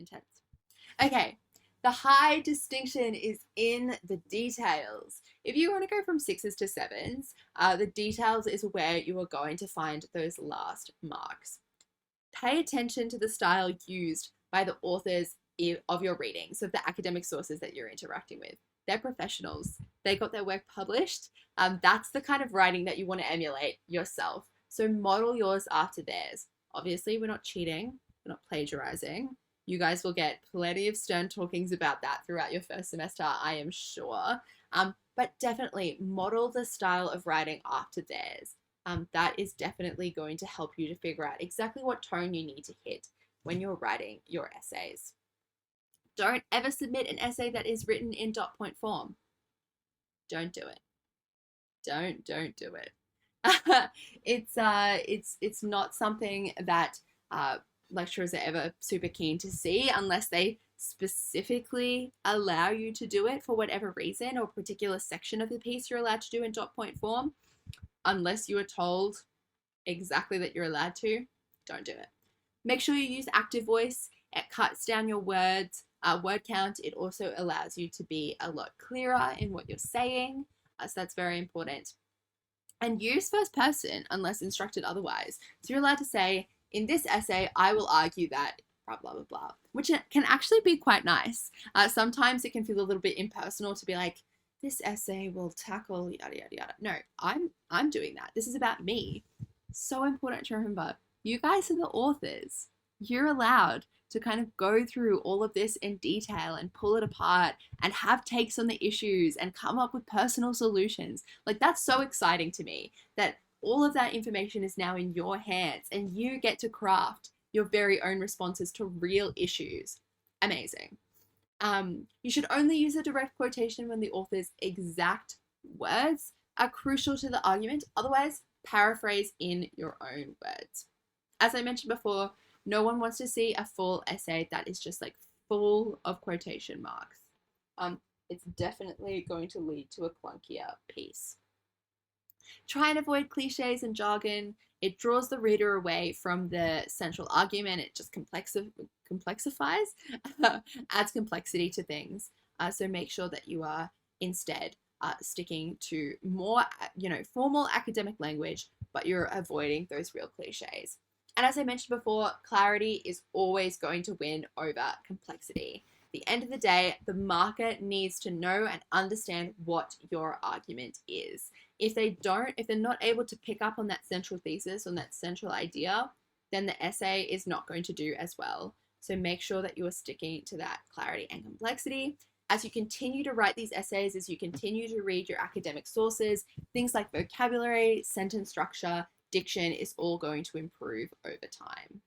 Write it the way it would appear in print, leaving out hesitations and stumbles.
intense. Okay, the high distinction is in the details. If you want to go from sixes to sevens, the details is where you are going to find those last marks. Pay attention to the style used by the authors of your reading, so the academic sources that you're interacting with. They're professionals. They got their work published. That's the kind of writing that you want to emulate yourself. So model yours after theirs. Obviously, we're not cheating. We're not plagiarizing. You guys will get plenty of stern talkings about that throughout your first semester, I am sure. But definitely model the style of writing after theirs. That is definitely going to help you to figure out exactly what tone you need to hit when you're writing your essays. Don't ever submit an essay that is written in dot point form. Don't do it. Don't do it. It's not something that lecturers are ever super keen to see unless they specifically allow you to do it for whatever reason, or a particular section of the piece you're allowed to do in dot point form. Unless you are told exactly that you're allowed to, don't do it. Make sure you use active voice. It cuts down your words, word count. It also allows you to be a lot clearer in what you're saying. So that's very important. And use first person unless instructed otherwise. So you're allowed to say, in this essay, I will argue that blah, blah, blah, blah, which can actually be quite nice. Sometimes it can feel a little bit impersonal to be like, this essay will tackle yada, yada, yada. No, I'm doing that. This is about me. So important to remember. You guys are the authors. You're allowed to kind of go through all of this in detail and pull it apart and have takes on the issues and come up with personal solutions. Like, that's so exciting to me that all of that information is now in your hands and you get to craft your very own responses to real issues. Amazing. You should only use a direct quotation when the author's exact words are crucial to the argument. Otherwise, paraphrase in your own words. As I mentioned before, no one wants to see a full essay that is just like full of quotation marks. It's definitely going to lead to a clunkier piece. Try and avoid cliches and jargon. It draws the reader away from the central argument. It just complexifies, adds complexity to things. So make sure that you are instead sticking to more, formal academic language, but you're avoiding those real cliches. And as I mentioned before, clarity is always going to win over complexity. At the end of the day, the marker needs to know and understand what your argument is. If they're not able to pick up on that central thesis, on that central idea, then the essay is not going to do as well. So make sure that you are sticking to that clarity and complexity. As you continue to write these essays, as you continue to read your academic sources, things like vocabulary, sentence structure, diction is all going to improve over time.